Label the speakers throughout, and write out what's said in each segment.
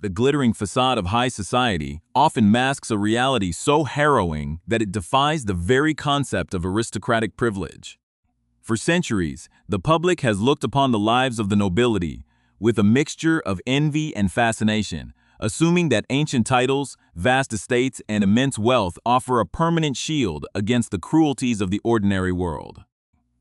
Speaker 1: The glittering facade of high society often masks a reality so harrowing that it defies the very concept of aristocratic privilege. For centuries, the public has looked upon the lives of the nobility with a mixture of envy and fascination, assuming that ancient titles, vast estates, and immense wealth offer a permanent shield against the cruelties of the ordinary world.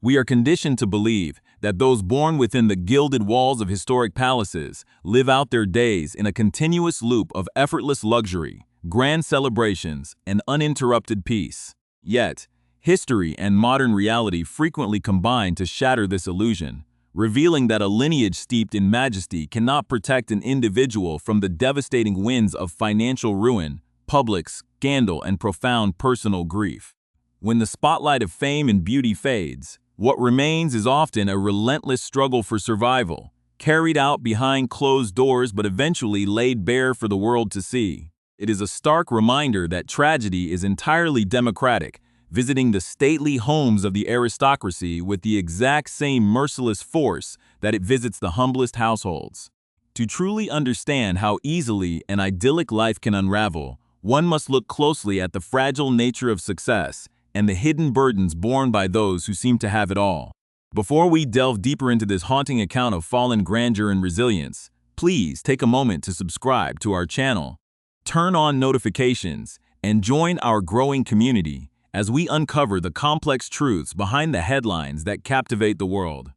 Speaker 1: We are conditioned to believe that those born within the gilded walls of historic palaces live out their days in a continuous loop of effortless luxury, grand celebrations, and uninterrupted peace. Yet, history and modern reality frequently combine to shatter this illusion, revealing that a lineage steeped in majesty cannot protect an individual from the devastating winds of financial ruin, public scandal, and profound personal grief. When the spotlight of fame and beauty fades, what remains is often a relentless struggle for survival, carried out behind closed doors but eventually laid bare for the world to see. It is a stark reminder that tragedy is entirely democratic, visiting the stately homes of the aristocracy with the exact same merciless force that it visits the humblest households. To truly understand how easily an idyllic life can unravel, one must look closely at the fragile nature of success and the hidden burdens borne by those who seem to have it all. Before we delve deeper into this haunting account of fallen grandeur and resilience, please take a moment to subscribe to our channel, turn on notifications, and join our growing community as we uncover the complex truths behind the headlines that captivate the world.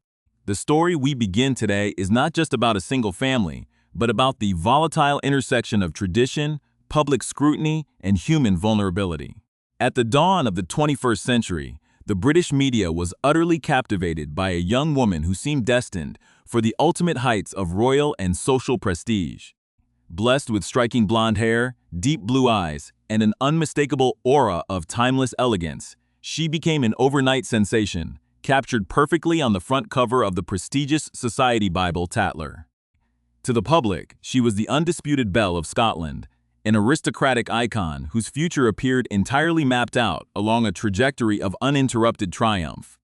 Speaker 1: The story we begin today is not just about a single family, but about the volatile intersection of tradition, public scrutiny, and human vulnerability. At the dawn of the 21st century, the British media was utterly captivated by a young woman who seemed destined for the ultimate heights of royal and social prestige. Blessed with striking blonde hair, deep blue eyes, and an unmistakable aura of timeless elegance, she became an overnight sensation, captured perfectly on the front cover of the prestigious society Bible Tatler. To the public, she was the undisputed belle of Scotland, an aristocratic icon whose future appeared entirely mapped out along a trajectory of uninterrupted triumph.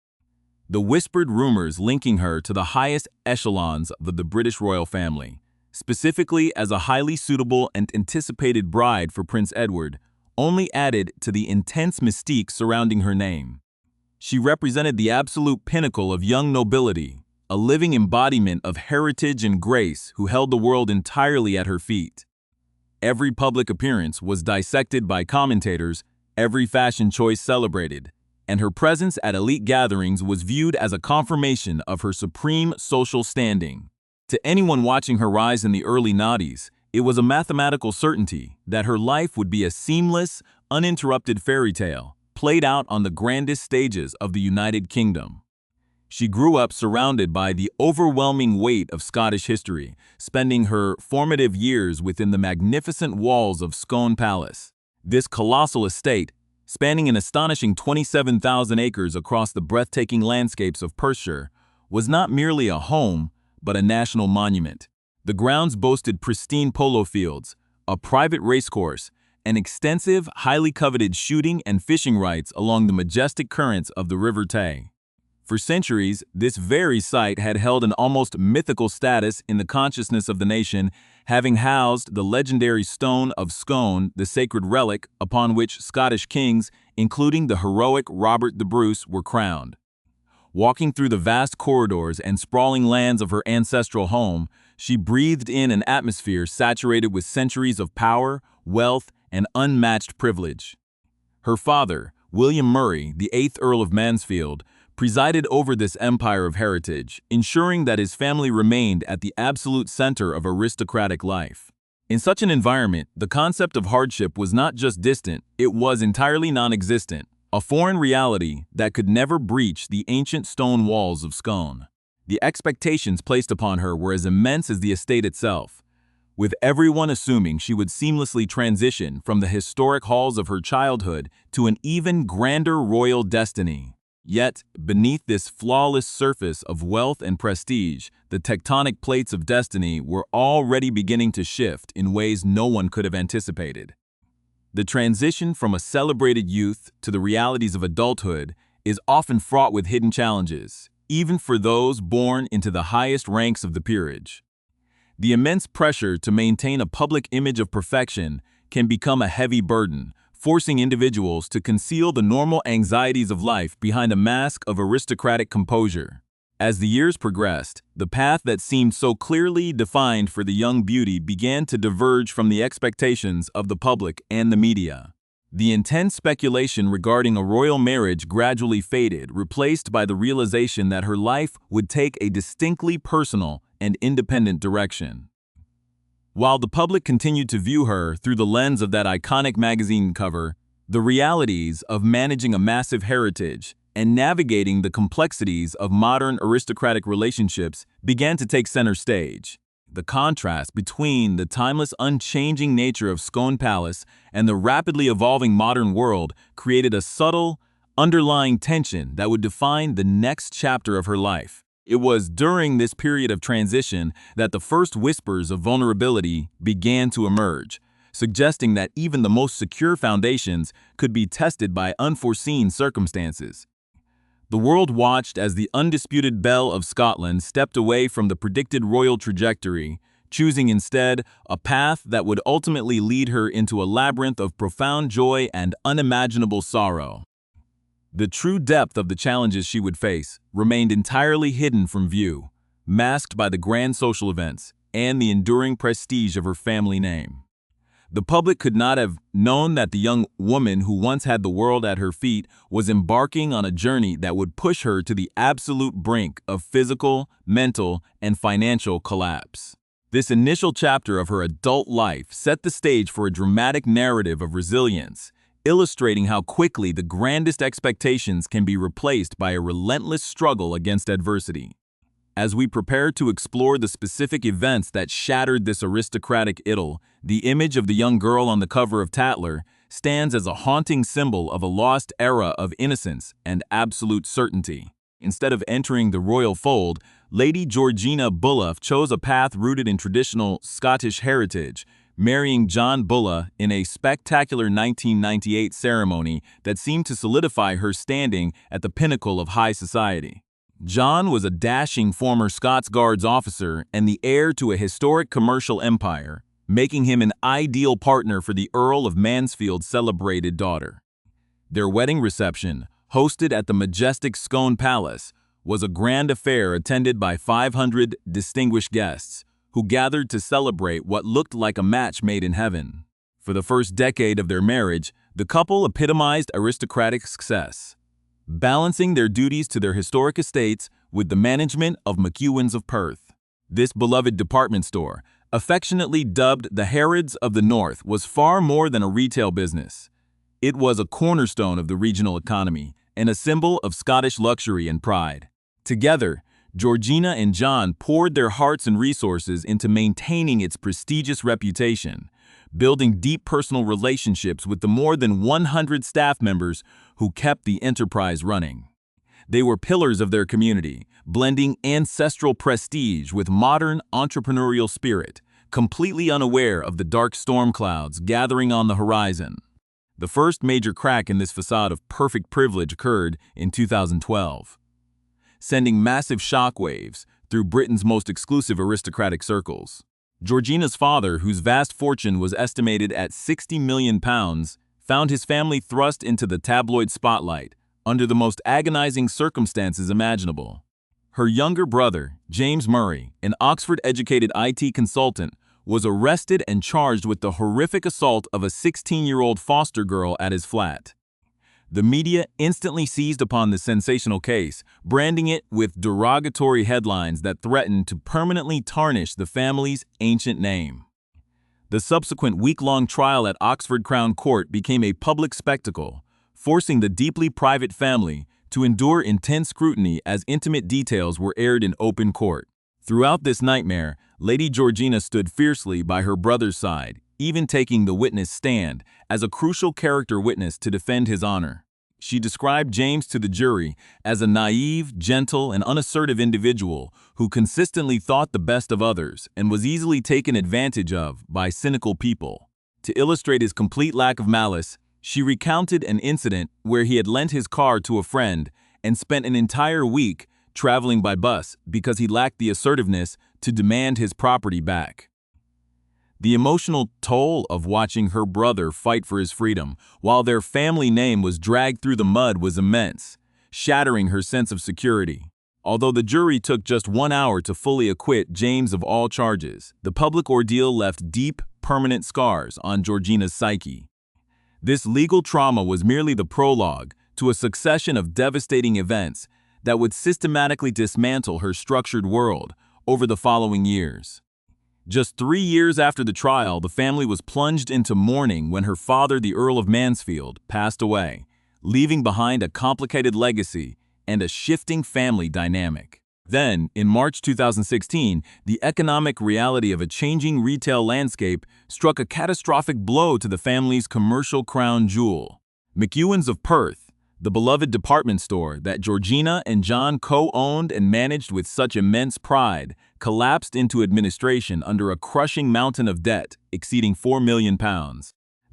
Speaker 1: The whispered rumors linking her to the highest echelons of the British royal family, specifically as a highly suitable and anticipated bride for Prince Edward, only added to the intense mystique surrounding her name. She represented the absolute pinnacle of young nobility, a living embodiment of heritage and grace who held the world entirely at her feet. Every public appearance was dissected by commentators, every fashion choice celebrated, and her presence at elite gatherings was viewed as a confirmation of her supreme social standing. To anyone watching her rise in the early noughties, it was a mathematical certainty that her life would be a seamless, uninterrupted fairy tale, played out on the grandest stages of the United Kingdom. She grew up surrounded by the overwhelming weight of Scottish history, spending her formative years within the magnificent walls of Scone Palace. This colossal estate, spanning an astonishing 27,000 acres across the breathtaking landscapes of Perthshire, was not merely a home, but a national monument. The grounds boasted pristine polo fields, a private racecourse, and extensive, highly coveted shooting and fishing rights along the majestic currents of the River Tay. For centuries, this very site had held an almost mythical status in the consciousness of the nation, having housed the legendary stone of Scone, the sacred relic upon which Scottish kings, including the heroic Robert the Bruce, were crowned. Walking through the vast corridors and sprawling lands of her ancestral home, she breathed in an atmosphere saturated with centuries of power, wealth, and unmatched privilege. Her father, William Murray, the 8th Earl of Mansfield, presided over this empire of heritage, ensuring that his family remained at the absolute center of aristocratic life. In such an environment, the concept of hardship was not just distant, it was entirely non-existent, a foreign reality that could never breach the ancient stone walls of Scone. The expectations placed upon her were as immense as the estate itself, with everyone assuming she would seamlessly transition from the historic halls of her childhood to an even grander royal destiny. Yet, beneath this flawless surface of wealth and prestige, the tectonic plates of destiny were already beginning to shift in ways no one could have anticipated. The transition from a celebrated youth to the realities of adulthood is often fraught with hidden challenges, even for those born into the highest ranks of the peerage. The immense pressure to maintain a public image of perfection can become a heavy burden, forcing individuals to conceal the normal anxieties of life behind a mask of aristocratic composure. As the years progressed, the path that seemed so clearly defined for the young beauty began to diverge from the expectations of the public and the media. The intense speculation regarding a royal marriage gradually faded, replaced by the realization that her life would take a distinctly personal and independent direction. While the public continued to view her through the lens of that iconic magazine cover, the realities of managing a massive heritage and navigating the complexities of modern aristocratic relationships began to take center stage. The contrast between the timeless, unchanging nature of Scone Palace and the rapidly evolving modern world created a subtle, underlying tension that would define the next chapter of her life. It was during this period of transition that the first whispers of vulnerability began to emerge, suggesting that even the most secure foundations could be tested by unforeseen circumstances. The world watched as the undisputed belle of Scotland stepped away from the predicted royal trajectory, choosing instead a path that would ultimately lead her into a labyrinth of profound joy and unimaginable sorrow. The true depth of the challenges she would face remained entirely hidden from view, masked by the grand social events and the enduring prestige of her family name. The public could not have known that the young woman who once had the world at her feet was embarking on a journey that would push her to the absolute brink of physical, mental, and financial collapse. This initial chapter of her adult life set the stage for a dramatic narrative of resilience, illustrating how quickly the grandest expectations can be replaced by a relentless struggle against adversity. As we prepare to explore the specific events that shattered this aristocratic idyll, the image of the young girl on the cover of Tatler stands as a haunting symbol of a lost era of innocence and absolute certainty. Instead of entering the royal fold, Lady Georgina Bullough chose a path rooted in traditional Scottish heritage, marrying John Bullough in a spectacular 1998 ceremony that seemed to solidify her standing at the pinnacle of high society. John was a dashing former Scots Guards officer and the heir to a historic commercial empire, making him an ideal partner for the Earl of Mansfield's celebrated daughter. Their wedding reception, hosted at the majestic Scone Palace, was a grand affair attended by 500 distinguished guests, who gathered to celebrate what looked like a match made in heaven. For the first decade of their marriage, the couple epitomized aristocratic success, balancing their duties to their historic estates with the management of McEwens of Perth. This beloved department store, affectionately dubbed the Harrods of the North, was far more than a retail business. It was a cornerstone of the regional economy and a symbol of Scottish luxury and pride. Together, Georgina and John poured their hearts and resources into maintaining its prestigious reputation, building deep personal relationships with the more than 100 staff members who kept the enterprise running. They were pillars of their community, blending ancestral prestige with modern entrepreneurial spirit, completely unaware of the dark storm clouds gathering on the horizon. The first major crack in this facade of perfect privilege occurred in 2012, sending massive shockwaves through Britain's most exclusive aristocratic circles. Georgina's father, whose vast fortune was estimated at £60 million, found his family thrust into the tabloid spotlight under the most agonizing circumstances imaginable. Her younger brother, James Murray, an Oxford-educated IT consultant, was arrested and charged with the horrific assault of a 16-year-old foster girl at his flat. The media instantly seized upon the sensational case, branding it with derogatory headlines that threatened to permanently tarnish the family's ancient name. The subsequent week-long trial at Oxford Crown Court became a public spectacle, forcing the deeply private family to endure intense scrutiny as intimate details were aired in open court. Throughout this nightmare, Lady Georgina stood fiercely by her brother's side, even taking the witness stand as a crucial character witness to defend his honor. She described James to the jury as a naive, gentle, and unassertive individual who consistently thought the best of others and was easily taken advantage of by cynical people. To illustrate his complete lack of malice, she recounted an incident where he had lent his car to a friend and spent an entire week traveling by bus because he lacked the assertiveness to demand his property back. The emotional toll of watching her brother fight for his freedom while their family name was dragged through the mud was immense, shattering her sense of security. Although the jury took just 1 hour to fully acquit James of all charges, the public ordeal left deep, permanent scars on Georgina's psyche. This legal trauma was merely the prologue to a succession of devastating events that would systematically dismantle her structured world over the following years. Just 3 years after the trial, the family was plunged into mourning when her father, the Earl of Mansfield, passed away, leaving behind a complicated legacy and a shifting family dynamic. Then, in March 2016, the economic reality of a changing retail landscape struck a catastrophic blow to the family's commercial crown jewel. McEwens of Perth, the beloved department store that Georgina and John co-owned and managed with such immense pride, collapsed into administration under a crushing mountain of debt exceeding £4 million.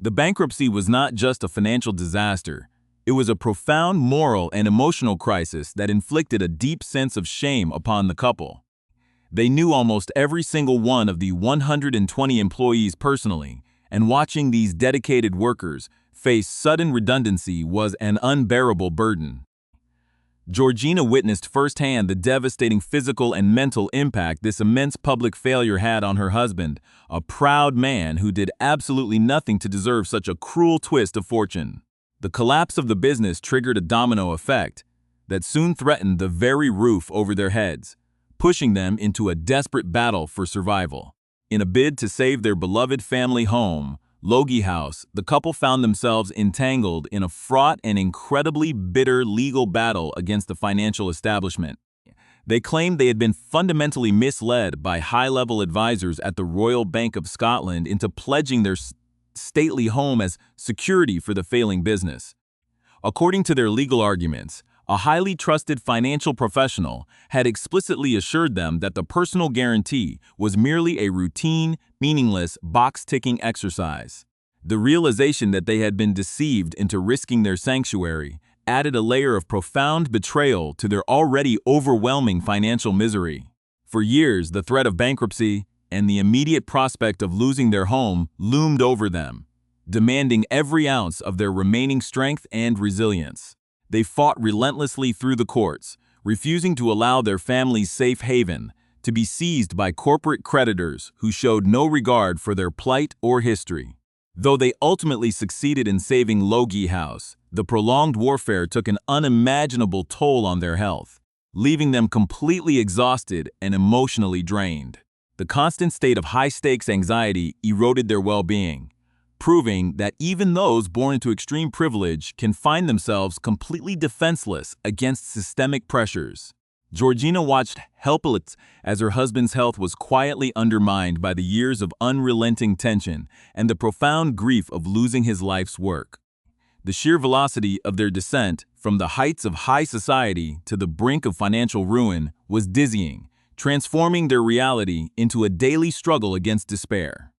Speaker 1: The bankruptcy was not just a financial disaster. It was a profound moral and emotional crisis that inflicted a deep sense of shame upon the couple. They knew almost every single one of the 120 employees personally, and watching these dedicated workers face sudden redundancy was an unbearable burden. Georgina witnessed firsthand the devastating physical and mental impact this immense public failure had on her husband, a proud man who did absolutely nothing to deserve such a cruel twist of fortune. The collapse of the business triggered a domino effect that soon threatened the very roof over their heads, pushing them into a desperate battle for survival. In a bid to save their beloved family home, Logie House, the couple found themselves entangled in a fraught and incredibly bitter legal battle against the financial establishment. They claimed they had been fundamentally misled by high-level advisors at the Royal Bank of Scotland into pledging their stately home as security for the failing business. According to their legal arguments, a highly trusted financial professional had explicitly assured them that the personal guarantee was merely a routine, meaningless, box-ticking exercise. The realization that they had been deceived into risking their sanctuary added a layer of profound betrayal to their already overwhelming financial misery. For years, the threat of bankruptcy and the immediate prospect of losing their home loomed over them, demanding every ounce of their remaining strength and resilience. They fought relentlessly through the courts, refusing to allow their family's safe haven to be seized by corporate creditors who showed no regard for their plight or history. Though they ultimately succeeded in saving Logie House, the prolonged warfare took an unimaginable toll on their health, leaving them completely exhausted and emotionally drained. The constant state of high-stakes anxiety eroded their well-being, proving that even those born into extreme privilege can find themselves completely defenseless against systemic pressures. Georgina watched helpless as her husband's health was quietly undermined by the years of unrelenting tension and the profound grief of losing his life's work. The sheer velocity of their descent from the heights of high society to the brink of financial ruin was dizzying, transforming their reality into a daily struggle against despair.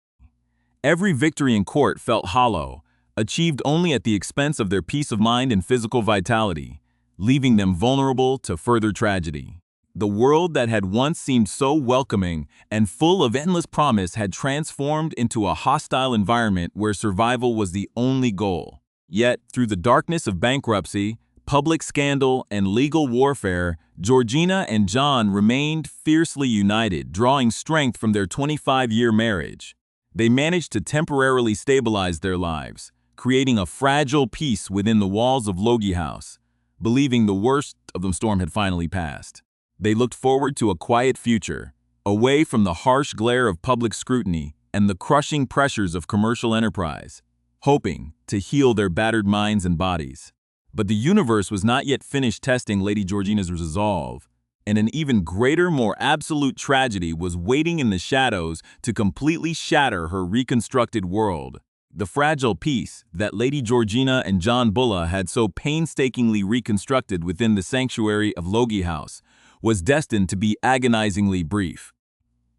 Speaker 1: Every victory in court felt hollow, achieved only at the expense of their peace of mind and physical vitality, leaving them vulnerable to further tragedy. The world that had once seemed so welcoming and full of endless promise had transformed into a hostile environment where survival was the only goal. Yet, through the darkness of bankruptcy, public scandal, and legal warfare, Georgina and John remained fiercely united, drawing strength from their 25-year marriage. They managed to temporarily stabilize their lives, creating a fragile peace within the walls of Logie House, believing the worst of the storm had finally passed. They looked forward to a quiet future, away from the harsh glare of public scrutiny and the crushing pressures of commercial enterprise, hoping to heal their battered minds and bodies. But the universe was not yet finished testing Lady Georgina's resolve, and an even greater, more absolute tragedy was waiting in the shadows to completely shatter her reconstructed world. The fragile peace that Lady Georgina and John Bullough had so painstakingly reconstructed within the sanctuary of Logie House was destined to be agonizingly brief.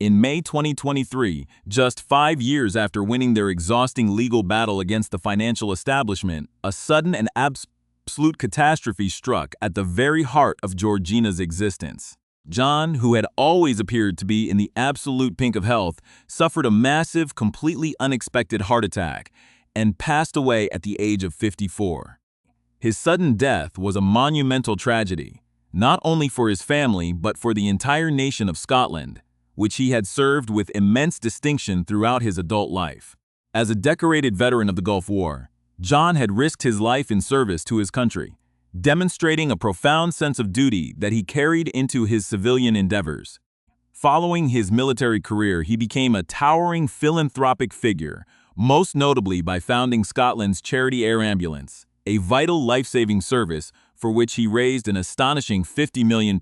Speaker 1: In May 2023, just 5 years after winning their exhausting legal battle against the financial establishment, a sudden and absolute catastrophe struck at the very heart of Georgina's existence. John, who had always appeared to be in the absolute pink of health, suffered a massive, completely unexpected heart attack and passed away at the age of 54. His sudden death was a monumental tragedy, not only for his family but for the entire nation of Scotland, which he had served with immense distinction throughout his adult life. As a decorated veteran of the Gulf War, John had risked his life in service to his country, demonstrating a profound sense of duty that he carried into his civilian endeavors. Following his military career, he became a towering philanthropic figure, most notably by founding Scotland's Charity Air Ambulance, a vital life-saving service for which he raised an astonishing £50 million.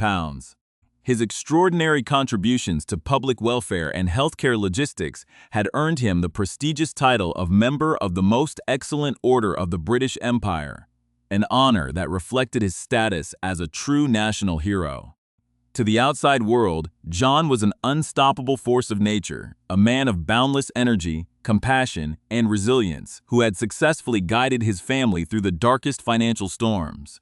Speaker 1: His extraordinary contributions to public welfare and healthcare logistics had earned him the prestigious title of Member of the Most Excellent Order of the British Empire, an honor that reflected his status as a true national hero. To the outside world, John was an unstoppable force of nature, a man of boundless energy, compassion, and resilience who had successfully guided his family through the darkest financial storms.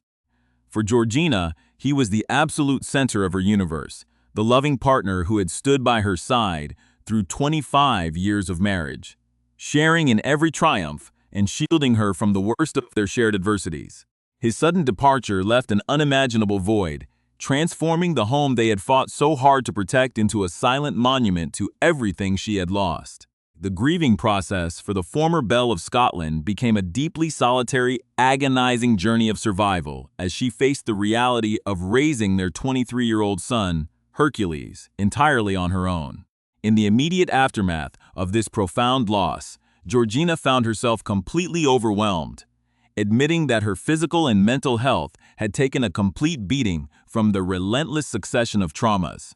Speaker 1: For Georgina, he was the absolute center of her universe, the loving partner who had stood by her side through 25 years of marriage, sharing in every triumph and shielding her from the worst of their shared adversities. His sudden departure left an unimaginable void, transforming the home they had fought so hard to protect into a silent monument to everything she had lost. The grieving process for the former belle of Scotland became a deeply solitary, agonizing journey of survival as she faced the reality of raising their 23-year-old son, Hercules, entirely on her own. In the immediate aftermath of this profound loss, Georgina found herself completely overwhelmed, admitting that her physical and mental health had taken a complete beating from the relentless succession of traumas.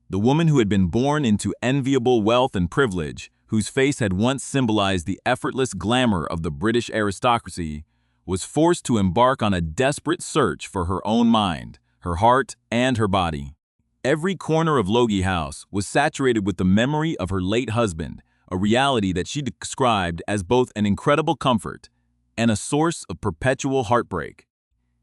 Speaker 1: The woman who had been born into enviable wealth and privilege, whose face had once symbolized the effortless glamour of the British aristocracy, was forced to embark on a desperate search for her own mind, her heart, and her body. Every corner of Logie House was saturated with the memory of her late husband, a reality that she described as both an incredible comfort and a source of perpetual heartbreak.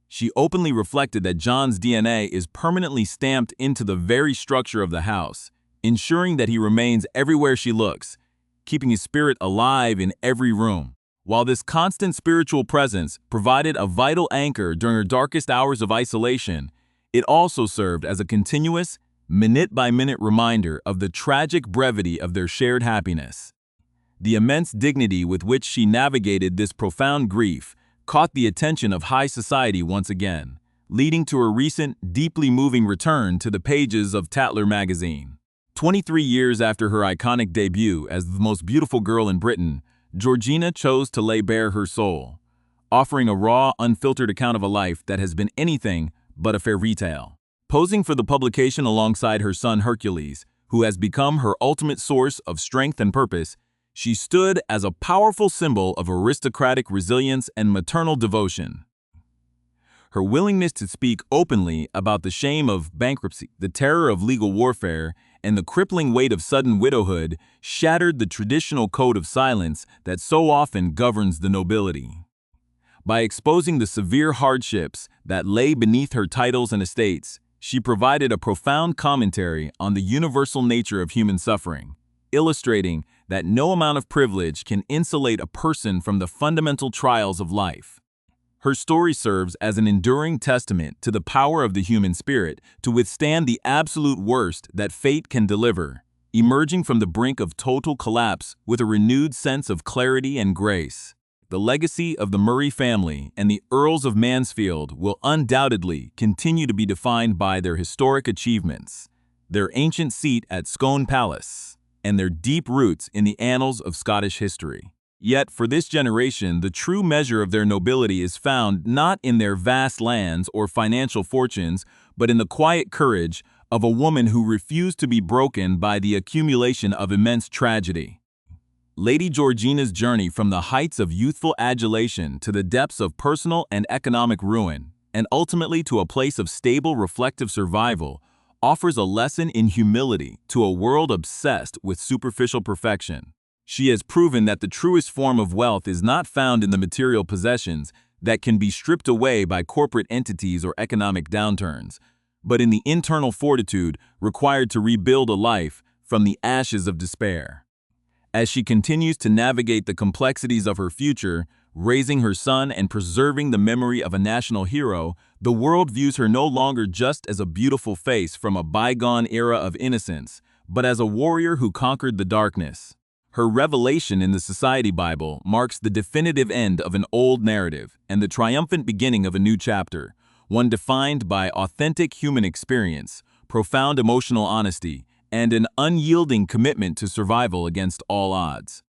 Speaker 1: She openly reflected that John's DNA is permanently stamped into the very structure of the house, ensuring that he remains everywhere she looks, keeping his spirit alive in every room. While this constant spiritual presence provided a vital anchor during her darkest hours of isolation, it also served as a continuous, minute-by-minute reminder of the tragic brevity of their shared happiness. The immense dignity with which she navigated this profound grief caught the attention of high society once again, leading to her recent, deeply moving return to the pages of Tatler magazine. 23 years after her iconic debut as the most beautiful girl in Britain, Georgina chose to lay bare her soul, offering a raw, unfiltered account of a life that has been anything but a fairy tale. Posing for the publication alongside her son Hercules, who has become her ultimate source of strength and purpose, she stood as a powerful symbol of aristocratic resilience and maternal devotion. Her willingness to speak openly about the shame of bankruptcy, the terror of legal warfare, and the crippling weight of sudden widowhood shattered the traditional code of silence that so often governs the nobility. By exposing the severe hardships that lay beneath her titles and estates, she provided a profound commentary on the universal nature of human suffering, illustrating that no amount of privilege can insulate a person from the fundamental trials of life. Her story serves as an enduring testament to the power of the human spirit to withstand the absolute worst that fate can deliver, emerging from the brink of total collapse with a renewed sense of clarity and grace. The legacy of the Murray family and the Earls of Mansfield will undoubtedly continue to be defined by their historic achievements, their ancient seat at Scone Palace, and their deep roots in the annals of Scottish history. Yet, for this generation, the true measure of their nobility is found not in their vast lands or financial fortunes, but in the quiet courage of a woman who refused to be broken by the accumulation of immense tragedy. Lady Georgina's journey from the heights of youthful adulation to the depths of personal and economic ruin, and ultimately to a place of stable, reflective survival, offers a lesson in humility to a world obsessed with superficial perfection. She has proven that the truest form of wealth is not found in the material possessions that can be stripped away by corporate entities or economic downturns, but in the internal fortitude required to rebuild a life from the ashes of despair. As she continues to navigate the complexities of her future, raising her son and preserving the memory of a national hero, the world views her no longer just as a beautiful face from a bygone era of innocence, but as a warrior who conquered the darkness. Her revelation in the Society Bible marks the definitive end of an old narrative and the triumphant beginning of a new chapter, one defined by authentic human experience, profound emotional honesty, and an unyielding commitment to survival against all odds.